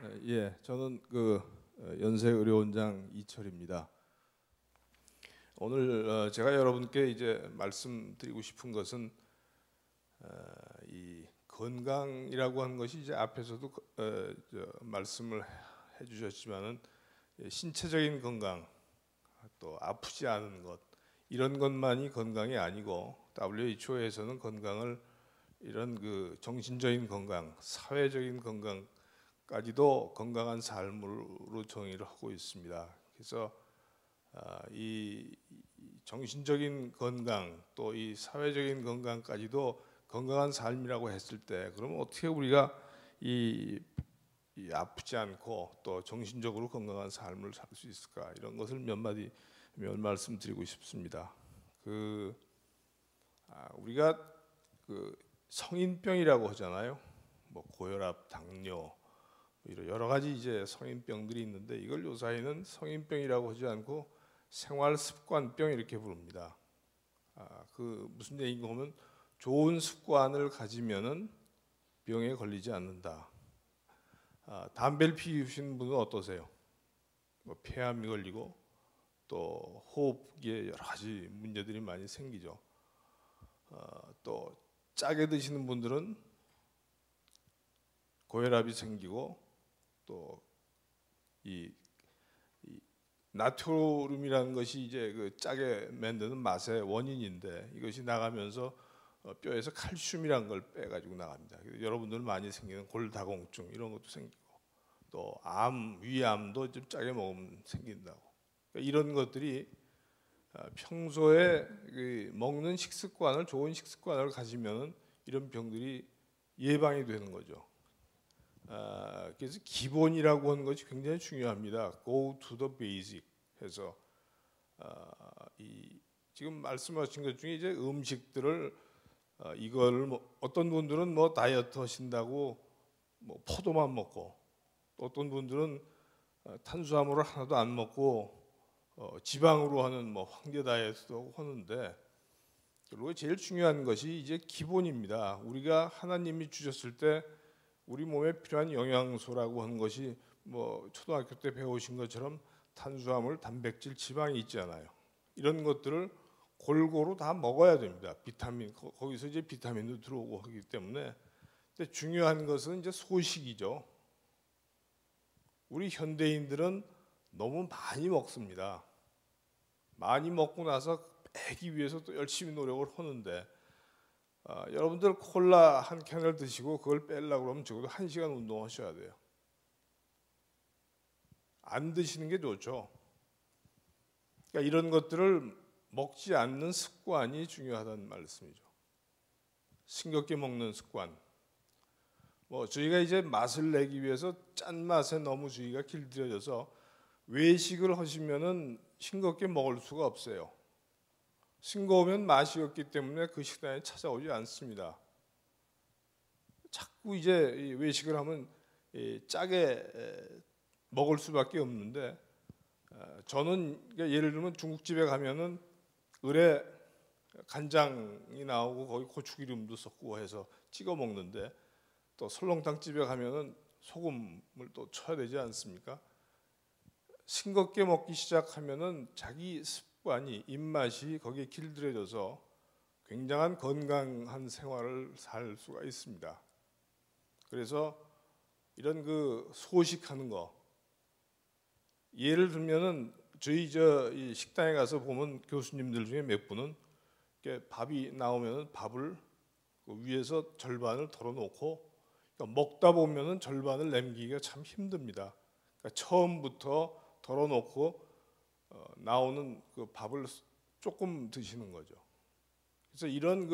예, 저는 연세의료원장 이철입니다. 오늘 제가 여러분께 이제 말씀드리고 싶은 것은 이 건강이라고 하는 것이 이제 앞에서도 말씀을 해주셨지만은 신체적인 건강, 또 아프지 않은 것 이런 것만이 건강이 아니고 WHO에서는 건강을 이런 정신적인 건강, 사회적인 건강까지도 건강한 삶으로 정의를 하고 있습니다. 그래서 이 정신적인 건강 또 이 사회적인 건강까지도 건강한 삶이라고 했을 때 그러면 어떻게 우리가 이 아프지 않고 또 정신적으로 건강한 삶을 살 수 있을까, 이런 것을 몇 말씀드리고 싶습니다. 우리가 성인병이라고 하잖아요. 뭐 고혈압, 당뇨 이런 여러 가지 이제 성인병들이 있는데 이걸 요사이는 성인병이라고 하지 않고 생활습관병 이렇게 부릅니다. 무슨 얘기인가 하면 좋은 습관을 가지면은 병에 걸리지 않는다. 담배를 피우시는 분은 어떠세요? 뭐 폐암이 걸리고 또 호흡기에 여러 가지 문제들이 많이 생기죠. 또 짜게 드시는 분들은 고혈압이 생기고 또 이 나트륨이라는 것이 이제 짜게 만드는 맛의 원인인데 이것이 나가면서 뼈에서 칼슘이라는 걸 빼가지고 나갑니다. 여러분들 많이 생기는 골다공증 이런 것도 생기고 또 위암도 좀 짜게 먹으면 생긴다고. 그러니까 이런 것들이 평소에 먹는 식습관을 좋은 식습관을 가지면 이런 병들이 예방이 되는 거죠. 그래서 기본이라고 하는 것이 굉장히 중요합니다. Go to the basic 해서 지금 말씀하신 것 중에 이제 음식들을 이걸 어떤 분들은 뭐 다이어트 하신다고 뭐 포도만 먹고 또 어떤 분들은 탄수화물을 하나도 안 먹고 지방으로 하는 뭐 황제 다이어트도 하는데 그리고 제일 중요한 것이 이제 기본입니다. 우리가 하나님이 주셨을 때 우리 몸에 필요한 영양소라고 하는 것이 뭐 초등학교 때 배우신 것처럼 탄수화물, 단백질, 지방이 있잖아요. 이런 것들을 골고루 다 먹어야 됩니다. 비타민, 거기서 이제 비타민도 들어오고 하기 때문에. 근데 중요한 것은 이제 소식이죠. 우리 현대인들은 너무 많이 먹습니다. 많이 먹고 나서 빼기 위해서 또 열심히 노력을 하는데 여러분들 콜라 한 캔을 드시고 그걸 빼려고 그러면 적어도 1시간 운동하셔야 돼요. 안 드시는 게 좋죠. 그러니까 이런 것들을 먹지 않는 습관이 중요하다는 말씀이죠. 싱겁게 먹는 습관. 뭐 저희가 이제 맛을 내기 위해서 짠 맛에 너무 저희가 길들여져서 외식을 하시면은 싱겁게 먹을 수가 없어요. 싱거우면 맛이 없기 때문에 그 식당에 찾아오지 않습니다. 자꾸 이제 외식을 하면 짜게 먹을 수밖에 없는데 저는 예를 들면 중국집에 가면은 을에 간장이 나오고 거기 고추기름도 섞고 해서 찍어 먹는데 또 설렁탕 집에 가면은 소금을 또 쳐야 되지 않습니까? 싱겁게 먹기 시작하면은 자기 습관이 입맛이 거기에 길들여져서 굉장한 건강한 생활을 살 수가 있습니다. 그래서 이런 소식하는 거 예를 들면은 저희 이 식당에 가서 보면 교수님들 중에 몇 분은 밥이 나오면은 밥을 위에서 절반을 덜어놓고 그러니까 먹다 보면은 절반을 남기기가 참 힘듭니다. 그러니까 처음부터 덜어놓고 나오는 밥을 조금 드시는 거죠. 그래서 이런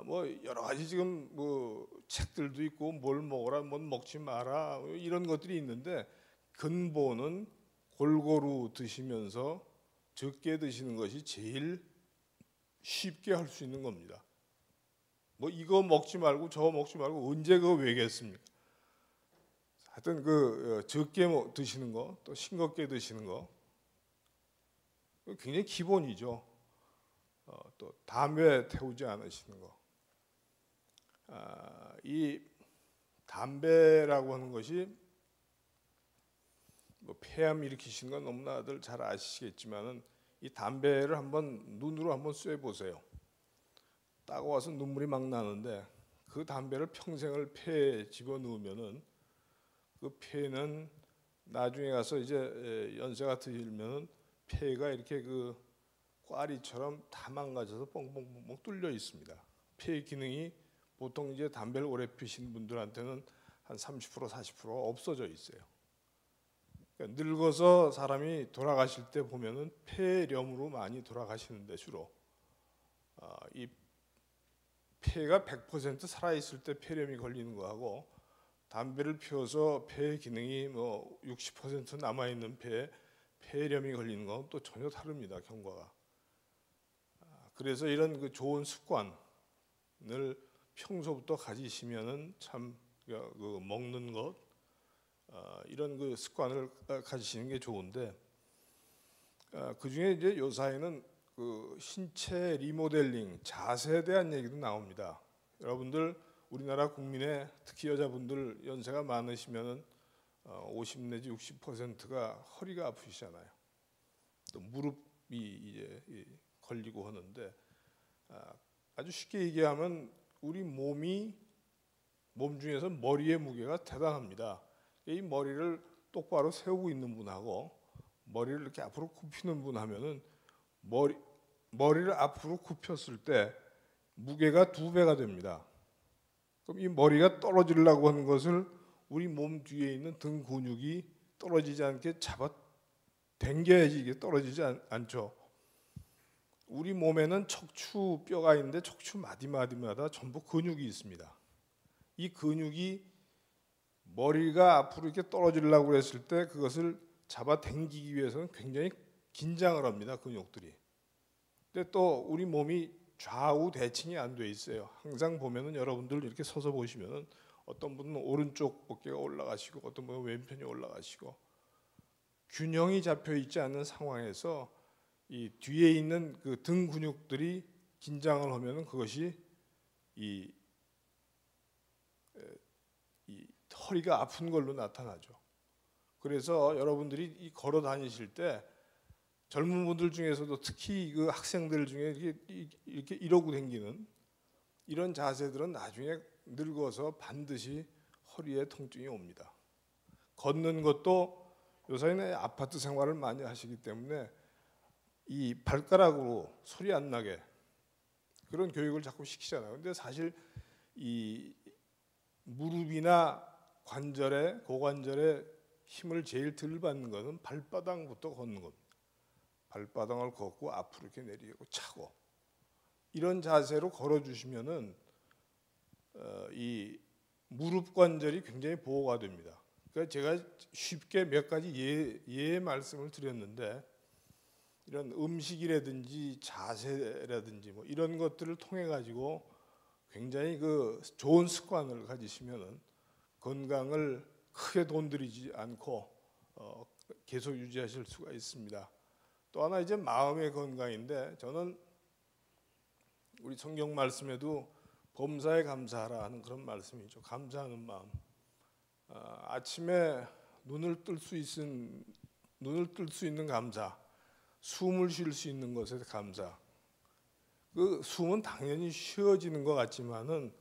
뭐 여러 가지 지금 뭐 책들도 있고 뭘 먹어라, 뭘 먹지 마라 이런 것들이 있는데 근본은 골고루 드시면서 적게 드시는 것이 제일 쉽게 할 수 있는 겁니다. 뭐 이거 먹지 말고 저거 먹지 말고 언제 그거 왜겠습니까? 하여튼 적게 드시는 거, 또 싱겁게 드시는 거 굉장히 기본이죠. 또 담배 태우지 않으시는 거. 이 담배라고 하는 것이 뭐 폐암 일으키시는 건 너무나들 잘 아시겠지만은 이 담배를 한번 눈으로 한번 쐬 보세요. 따가워서 눈물이 막 나는데 그 담배를 평생을 폐에 집어넣으면은 그 폐는 나중에 가서 이제 연세가 들면은 폐가 이렇게 그 꽈리처럼 다 망가져서 뻥뻥뻥뻥 뚫려 있습니다. 폐 기능이 보통 이제 담배를 오래 피신 분들한테는 한 30% 40% 없어져 있어요. 그러니까 늙어서 사람이 돌아가실 때 보면은 폐렴으로 많이 돌아가시는데 주로 이 폐가 100% 살아 있을 때 폐렴이 걸리는 거하고 담배를 피워서 폐 기능이 뭐 60% 남아 있는 폐에 폐렴이 걸리는 건 또 전혀 다릅니다. 경과가. 그래서 이런 그 좋은 습관을 평소부터 가지시면은 참 그 먹는 것 이런 그 습관을 가지시는 게 좋은데 그 중에 이제 요사이는 그 신체 리모델링 자세에 대한 얘기도 나옵니다. 여러분들 우리나라 국민의 특히 여자분들 연세가 많으시면은 50 내지 60%가 허리가 아프시잖아요. 또 무릎이 이제 걸리고 하는데 아주 쉽게 얘기하면 우리 몸 중에서 머리의 무게가 대단합니다. 이 머리를 똑바로 세우고 있는 분하고 머리를 이렇게 앞으로 굽히는 분 하면은 머리를 앞으로 굽혔을 때 무게가 2배가 됩니다. 그럼 이 머리가 떨어지려고 하는 것을 우리 몸 뒤에 있는 등 근육이 떨어지지 않게 잡아 당겨야지 이게 떨어지지 않죠. 우리 몸에는 척추뼈가 있는데 척추 마디마디마다 전부 근육이 있습니다. 이 근육이 머리가 앞으로 이렇게 떨어지려고 했을 때 그것을 잡아 당기기 위해서는 굉장히 긴장을 합니다. 근육들이. 근데 또 우리 몸이 좌우 대칭이 안 돼 있어요. 항상 보면은 여러분들 이렇게 서서 보시면은 어떤 분은 오른쪽 어깨가 올라가시고 어떤 분은 왼편이 올라가시고 균형이 잡혀 있지 않는 상황에서 이 뒤에 있는 그 등 근육들이 긴장을 하면은 그것이 이 허리가 아픈 걸로 나타나죠. 그래서 여러분들이 걸어 다니실 때 젊은 분들 중에서도 특히 그 학생들 중에 이렇게 이러고 다니는 이런 자세들은 나중에 늙어서 반드시 허리에 통증이 옵니다. 걷는 것도 요새는 아파트 생활을 많이 하시기 때문에 이 발가락으로 소리 안 나게 그런 교육을 자꾸 시키잖아요. 근데 사실 이 무릎이나 관절에 고관절에 힘을 제일 덜 받는 것은 발바닥부터 걷는 겁니다. 발바닥을 걷고 앞으로 이렇게 내리고 차고 이런 자세로 걸어주시면은 이 무릎 관절이 굉장히 보호가 됩니다. 그러니까 제가 쉽게 몇 가지 예 말씀을 드렸는데 이런 음식이라든지 자세라든지 뭐 이런 것들을 통해 가지고 굉장히 그 좋은 습관을 가지시면은 건강을 크게 돈 들이지 않고 계속 유지하실 수가 있습니다. 또 하나 이제 마음의 건강인데 저는 우리 성경 말씀에도 범사에 감사하라 하는 그런 말씀이죠. 감사하는 마음. 아침에 눈을 뜰 수 있는 감사, 숨을 쉴 수 있는 것에 감사. 그 숨은 당연히 쉬어지는 것 같지만은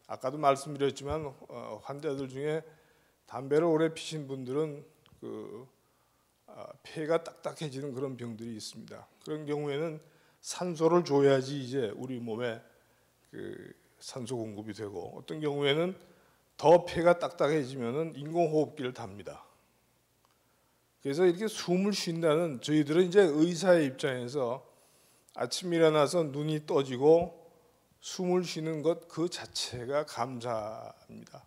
아까도 말씀드렸지만 환자들 중에 담배를 오래 피신 분들은 그 폐가 딱딱해지는 그런 병들이 있습니다. 그런 경우에는 산소를 줘야지 이제 우리 몸에 그 산소 공급이 되고 어떤 경우에는 더 폐가 딱딱해지면은 인공호흡기를 답니다. 그래서 이렇게 숨을 쉰다는 저희들은 이제 의사의 입장에서 아침 일어나서 눈이 떠지고 숨을 쉬는 것 그 자체가 감사입니다.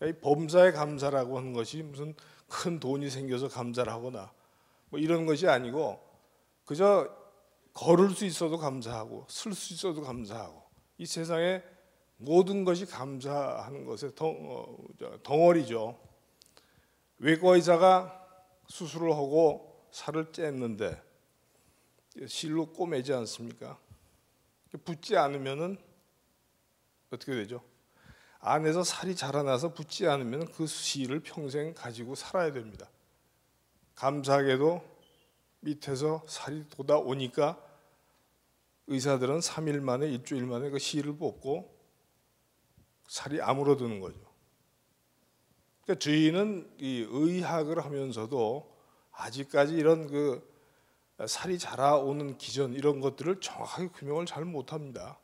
이 범사에 감사라고 하는 것이 무슨 큰 돈이 생겨서 감사를 하거나 뭐 이런 것이 아니고 그저 걸을 수 있어도 감사하고 쓸 수 있어도 감사하고 이 세상에 모든 것이 감사하는 것의 덩어리죠. 외과 의사가 수술을 하고 살을 쨌는데 실로 꼬매지 않습니까? 붓지 않으면은 어떻게 되죠? 안에서 살이 자라나서 붓지 않으면 그 실을 평생 가지고 살아야 됩니다. 감사하게도 밑에서 살이 돋아오니까 의사들은 3일 만에 일주일 만에 그 실을 뽑고 살이 아물어드는 거죠. 그러니까 저희는 이 의학을 하면서도 아직까지 이런 그 살이 자라오는 기전 이런 것들을 정확하게 규명을 잘 못합니다.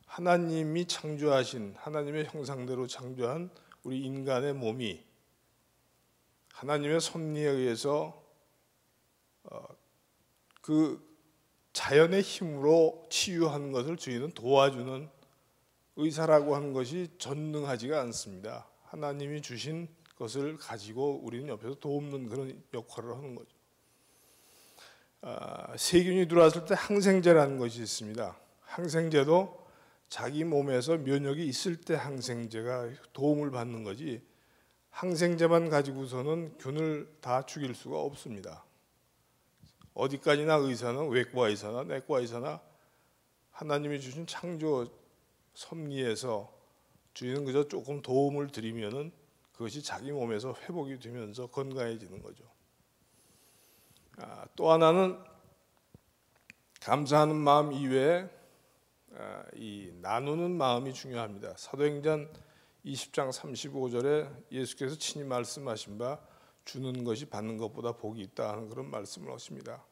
하나님이 창조하신 하나님의 형상대로 창조한 우리 인간의 몸이 하나님의 섭리에 의해서 그 자연의 힘으로 치유하는 것을 저희는 도와주는 의사라고 하는 것이 전능하지가 않습니다. 하나님이 주신 것을 가지고 우리는 옆에서 돕는 그런 역할을 하는 거죠. 세균이 들어왔을 때 항생제라는 것이 있습니다. 항생제도 자기 몸에서 면역이 있을 때 항생제가 도움을 받는 거지 항생제만 가지고서는 균을 다 죽일 수가 없습니다. 어디까지나 의사는 외과 의사나 내과 의사나 하나님이 주신 창조 섭리에서 주인은 그저 조금 도움을 드리면은 그것이 자기 몸에서 회복이 되면서 건강해지는 거죠. 또 하나는 감사하는 마음 이외에 이 나누는 마음이 중요합니다. 사도행전 20장 35절에 예수께서 친히 말씀하신 바 주는 것이 받는 것보다 복이 있다 하는 그런 말씀을 하십니다.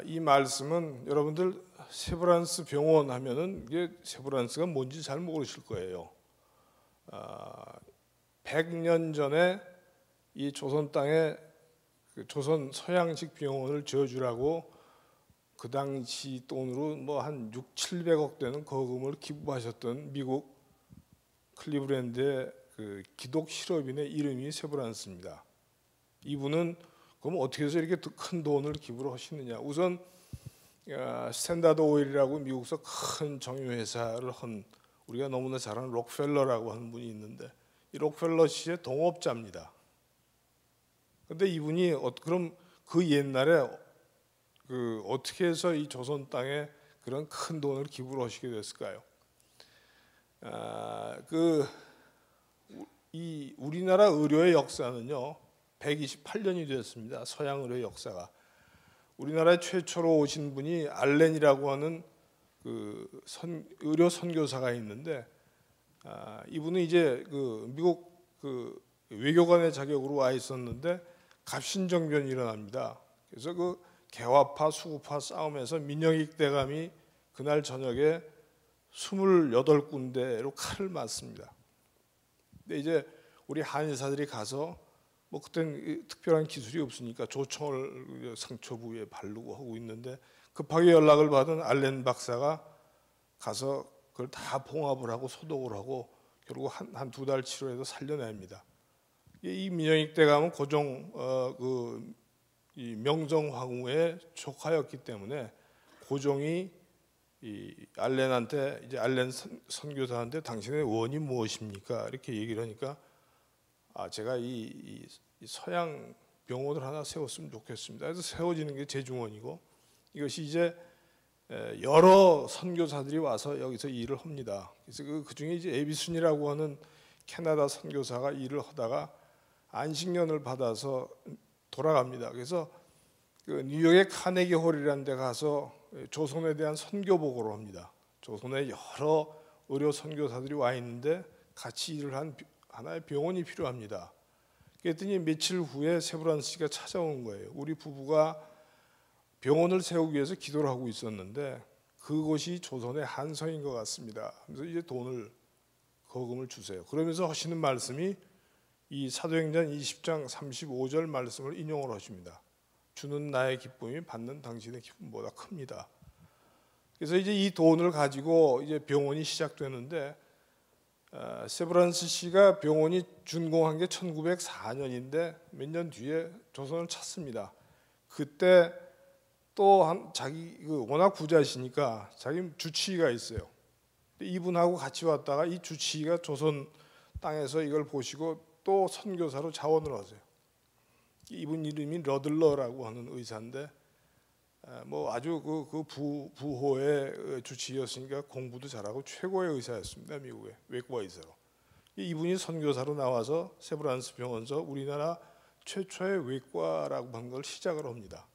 이 말씀은 여러분들 세브란스 병원 하면은 이게 세브란스가 뭔지 잘 모르실 거예요. 100년 전에 이 조선 땅에 그 조선 서양식 병원을 지어주라고 그 당시 돈으로 뭐 한 600~700억 되는 거금을 기부하셨던 미국 클리브랜드의 그 기독 실업인의 이름이 세브란스입니다. 이분은 그럼 어떻게 해서 이렇게 큰 돈을 기부를 하시느냐? 우선 스탠다드 오일이라고 미국에서 큰 정유회사를 한 우리가 너무나 잘 아는 록펠러라고 하는 분이 있는데 이 록펠러 씨의 동업자입니다. 근데 이분이 그럼 그 옛날에 그 어떻게 해서 이 조선 땅에 그런 큰 돈을 기부를 하시게 됐을까요? 이 우리나라 의료의 역사는요 128년이 되었습니다. 서양 의료 역사가. 우리나라에 최초로 오신 분이 알렌이라고 하는 그 의료 선교사가 있는데 이분은 이제 그 미국 그 외교관의 자격으로 와 있었는데 갑신정변이 일어납니다. 그래서 그 개화파 수구파 싸움에서 민영익 대감이 그날 저녁에 28군데로 칼을 맞습니다. 근데 이제 우리 한의사들이 가서 뭐 그때는 특별한 기술이 없으니까 조청을 상처 부위에 바르고 하고 있는데 급하게 연락을 받은 알렌 박사가 가서 그걸 다 봉합을 하고 소독을 하고 결국 한 2달 치료해서 살려냅니다. 이 민영익 대감은 고종 이 명정 황후의 조카였기 때문에 고종이 이 알렌한테 이제 알렌 선교사한테 당신의 원이 무엇입니까? 이렇게 얘기를 하니까 제가 이 서양 병원을 하나 세웠으면 좋겠습니다. 그래서 세워지는 게 제중원이고 이것이 이제 여러 선교사들이 와서 여기서 일을 합니다. 그래서 그 중에 이제 에비슨이라고 하는 캐나다 선교사가 일을 하다가 안식년을 받아서 돌아갑니다. 그래서 그 뉴욕의 카네기 홀이라는 데 가서 조선에 대한 선교 보고를 합니다. 조선에 여러 의료 선교사들이 와 있는데 같이 일을 한 하나의 병원이 필요합니다. 그랬더니 며칠 후에 세브란스 씨가 찾아온 거예요. 우리 부부가 병원을 세우기 위해서 기도를 하고 있었는데 그곳이 조선의 한성인 것 같습니다. 그래서 이제 거금을 주세요. 그러면서 하시는 말씀이 이 사도행전 20장 35절 말씀을 인용을 하십니다. 주는 나의 기쁨이 받는 당신의 기쁨보다 큽니다. 그래서 이제 이 돈을 가지고 이제 병원이 시작되는데 세브란스 씨가 병원이 준공한 게 1904년인데 몇 년 뒤에 조선을 찾습니다. 그때 또 자기 워낙 부자시니까 자기 주치의가 있어요. 이분하고 같이 왔다가 이 주치의가 조선 땅에서 이걸 보시고 또 선교사로 자원을 하세요. 이분 이름이 러들러라고 하는 의사인데 뭐 아주 그 부호의 주치의였으니까 공부도 잘하고 최고의 의사였습니다. 미국의 외과 의사로. 이분이 선교사로 나와서 세브란스 병원서 우리나라 최초의 외과라고 하는 걸 시작을 합니다.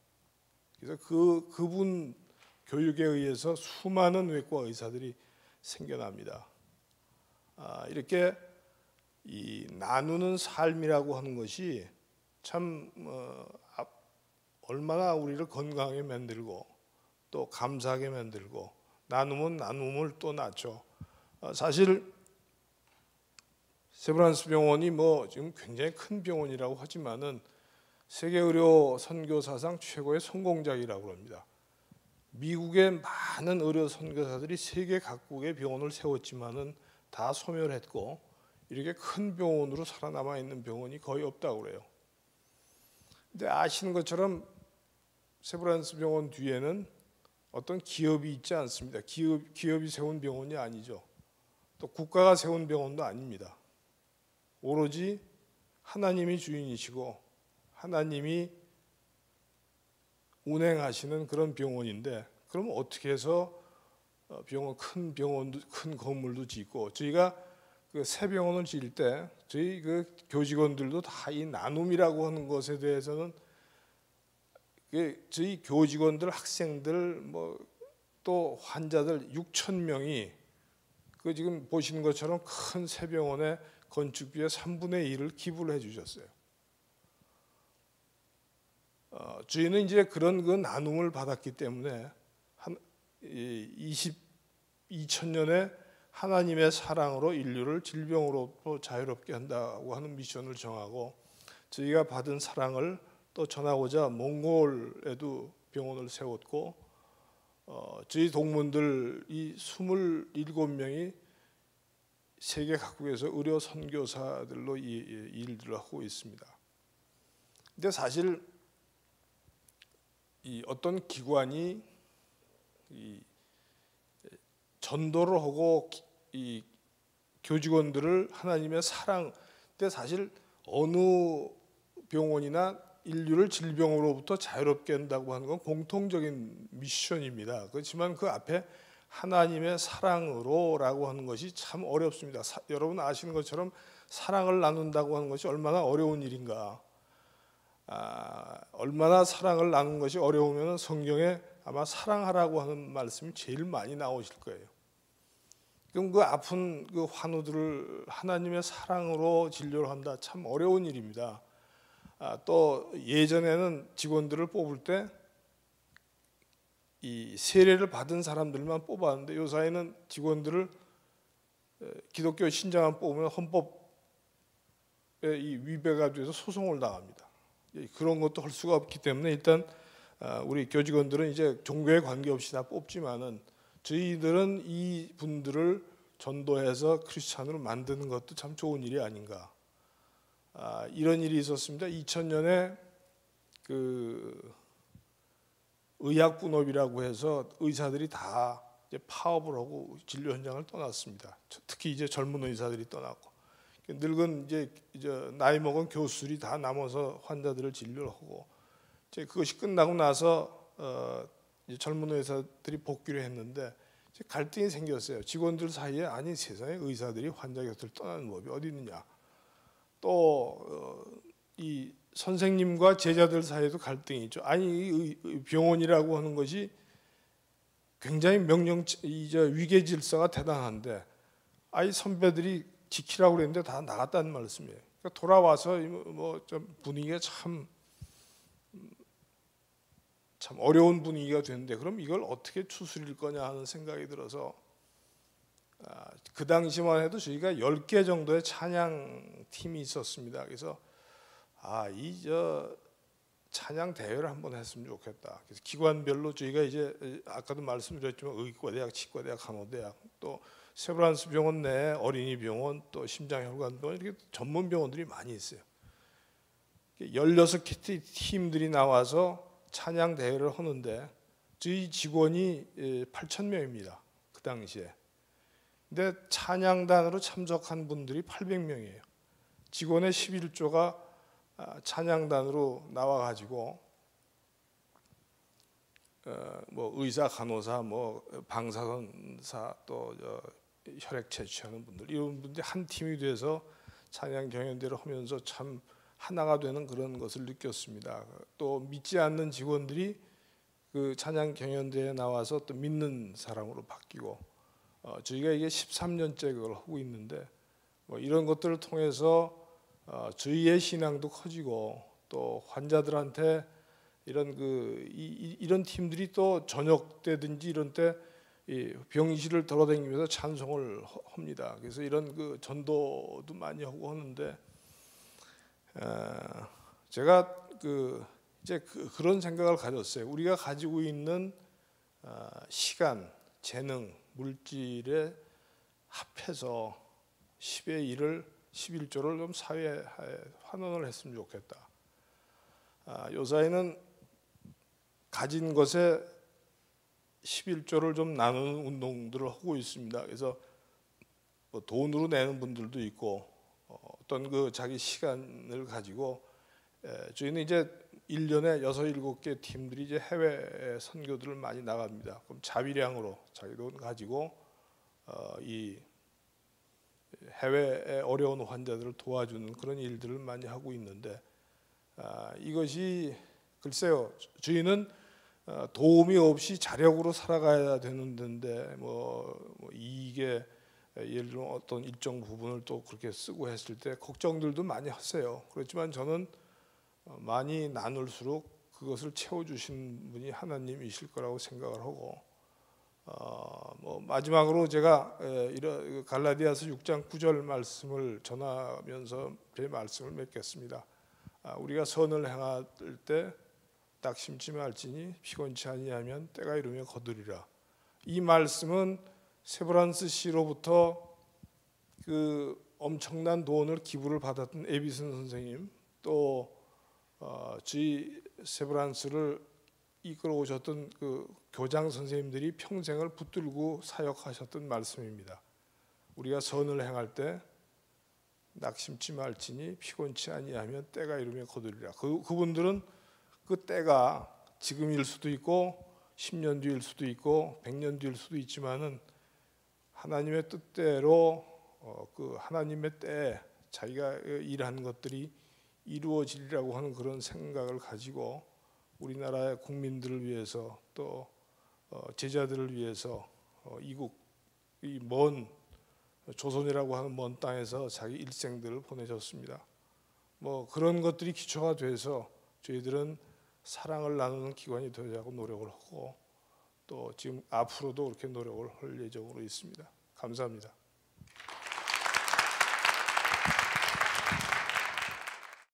그래서 그분 교육에 의해서 수많은 외과 의사들이 생겨납니다. 이렇게 이 나누는 삶이라고 하는 것이 참 얼마나 우리를 건강하게 만들고 또 감사하게 만들고 나누면 나눔을 또 낳죠. 사실 세브란스 병원이 뭐 지금 굉장히 큰 병원이라고 하지만은 세계 의료 선교 사상 최고의 성공작이라고 합니다. 미국의 많은 의료 선교사들이 세계 각국의 병원을 세웠지만은 다 소멸했고 이렇게 큰 병원으로 살아남아 있는 병원이 거의 없다고 그래요. 근데 아시는 것처럼 세브란스 병원 뒤에는 어떤 기업이 있지 않습니다. 기업이 세운 병원이 아니죠. 또 국가가 세운 병원도 아닙니다. 오로지 하나님이 주인이시고 하나님이 운행하시는 그런 병원인데, 그럼 어떻게 해서 큰 병원도 큰 건물도 짓고, 저희가 그 새 병원을 지을 때 저희 그 교직원들도 다 이 나눔이라고 하는 것에 대해서는 저희 교직원들, 학생들, 뭐 또 환자들 6천 명이 그 지금 보시는 것처럼 큰 새 병원의 건축비의 3분의 1을 기부를 해주셨어요. 저희는 이제 그런 그 나눔을 받았기 때문에 2000년에 하나님의 사랑으로 인류를 질병으로부터 자유롭게 한다고 하는 미션을 정하고, 저희가 받은 사랑을 또 전하고자 몽골에도 병원을 세웠고, 저희 동문들 이 27명이 세계 각국에서 의료 선교사들로 이 일들을 하고 있습니다. 근데 사실 이 어떤 기관이 이 전도를 하고 이 교직원들을 하나님의 사랑, 근데 사실 어느 병원이나 인류를 질병으로부터 자유롭게 한다고 하는 건 공통적인 미션입니다. 그렇지만 그 앞에 하나님의 사랑으로라고 하는 것이 참 어렵습니다. 여러분 아시는 것처럼 사랑을 나눈다고 하는 것이 얼마나 어려운 일인가. 얼마나 사랑을 나누는 것이 어려우면 성경에 아마 사랑하라고 하는 말씀이 제일 많이 나오실 거예요. 그럼 그 아픈 그 환우들을 하나님의 사랑으로 진료를 한다, 참 어려운 일입니다. 또 예전에는 직원들을 뽑을 때 이 세례를 받은 사람들만 뽑았는데 요사이는 직원들을 기독교 신자만 뽑으면 헌법에 이 위배가 돼서 소송을 당합니다. 그런 것도 할 수가 없기 때문에 일단 우리 교직원들은 이제 종교에 관계없이 다 뽑지만은 저희들은 이 분들을 전도해서 크리스찬으로 만드는 것도 참 좋은 일이 아닌가. 이런 일이 있었습니다. 2000년에 그 의학 분업이라고 해서 의사들이 다 이제 파업을 하고 진료 현장을 떠났습니다. 특히 이제 젊은 의사들이 떠났고, 늙은 이제 나이 먹은 교수들이 다 남아서 환자들을 진료를 하고, 이제 그것이 끝나고 나서 이제 젊은 의사들이 복귀를 했는데 이제 갈등이 생겼어요. 직원들 사이에 아니 세상에 의사들이 환자 곁을 떠나는 법이 어디 있느냐. 또 이 선생님과 제자들 사이에도 갈등이 있죠. 아니 이 병원이라고 하는 것이 굉장히 위계 질서가 대단한데 아이 선배들이 지키라고 그랬는데 다 나갔다는 말씀이에요. 그러니까 돌아와서 뭐 좀 분위기가 참 어려운 분위기가 되는데, 그럼 이걸 어떻게 추스릴 거냐 하는 생각이 들어서 그 당시만 해도 저희가 10개 정도의 찬양 팀이 있었습니다. 그래서 찬양 대회를 한번 했으면 좋겠다. 그래서 기관별로 저희가 이제 아까도 말씀드렸지만 의과대학, 치과대학, 간호대학, 또 세브란스 병원 내에 어린이 병원, 또 심장혈관 병원, 이렇게 전문 병원들이 많이 있어요. 16개 팀들이 나와서 찬양 대회를 하는데 저희 직원이 8,000명입니다. 그 당시에. 근데 찬양단으로 참석한 분들이 800명이에요. 직원의 11조가 찬양단으로 나와가지고 뭐 의사, 간호사, 뭐 방사선사, 또 혈액 채취하는 분들, 이런 분들이 한 팀이 돼서 찬양 경연대를 하면서 참 하나가 되는 그런 것을 느꼈습니다. 또 믿지 않는 직원들이 그 찬양 경연대회에 나와서 또 믿는 사람으로 바뀌고 저희가 이게 13년째 그걸 하고 있는데 뭐 이런 것들을 통해서 저희의 신앙도 커지고 또 환자들한테 이런 팀들이 또 저녁 때든지 이런 때 이 병실을 돌아다니면서 찬송을 합니다. 그래서 이런 그 전도도 많이 하고 하는데 제가 이제 그런 생각을 가졌어요. 우리가 가지고 있는 시간, 재능, 물질에 합해서 10의 1을 11조를 좀 사회에 환원을 했으면 좋겠다. 요사이는 가진 것에 11조를 좀 나누는 운동들을 하고 있습니다. 그래서 뭐 돈으로 내는 분들도 있고 어떤 그 자기 시간을 가지고 저희는 이제 1년에 6, 7개 팀들이 이제 해외 선교들을 많이 나갑니다. 그럼 자비량으로 자기 돈 가지고 이 해외의 어려운 환자들을 도와주는 그런 일들을 많이 하고 있는데 이것이 글쎄요, 저희는 도움이 없이 자력으로 살아가야 되는 데인데 뭐 이게 예를 들어 어떤 일정 부분을 또 그렇게 쓰고 했을 때 걱정들도 많이 하세요. 그렇지만 저는 많이 나눌수록 그것을 채워주신 분이 하나님이실 거라고 생각을 하고 뭐 마지막으로 제가 갈라디아서 6장 9절 말씀을 전하면서 제 말씀을 맺겠습니다. 우리가 선을 행할 때 낙심치 말지니 피곤치 아니하면 때가 이르면 거두리라. 이 말씀은 세브란스 씨로부터 그 엄청난 돈을 기부를 받았던 에비슨 선생님 또 저희 세브란스를 이끌어 오셨던 그 교장 선생님들이 평생을 붙들고 사역하셨던 말씀입니다. 우리가 선을 행할 때 낙심치 말지니 피곤치 아니하면 때가 이르면 거두리라. 그분들은 그 때가 지금일 수도 있고 10년 뒤일 수도 있고 100년 뒤일 수도 있지만은 하나님의 뜻대로 그 하나님의 때에 자기가 일한 것들이 이루어지리라고 하는 그런 생각을 가지고 우리나라의 국민들을 위해서 또 제자들을 위해서 이국 이 먼 조선이라고 하는 먼 땅에서 자기 일생들을 보내셨습니다. 뭐 그런 것들이 기초가 돼서 저희들은 사랑을 나누는 기관이 되자고 노력을 하고 또 지금 앞으로도 그렇게 노력을 할 예정으로 있습니다. 감사합니다.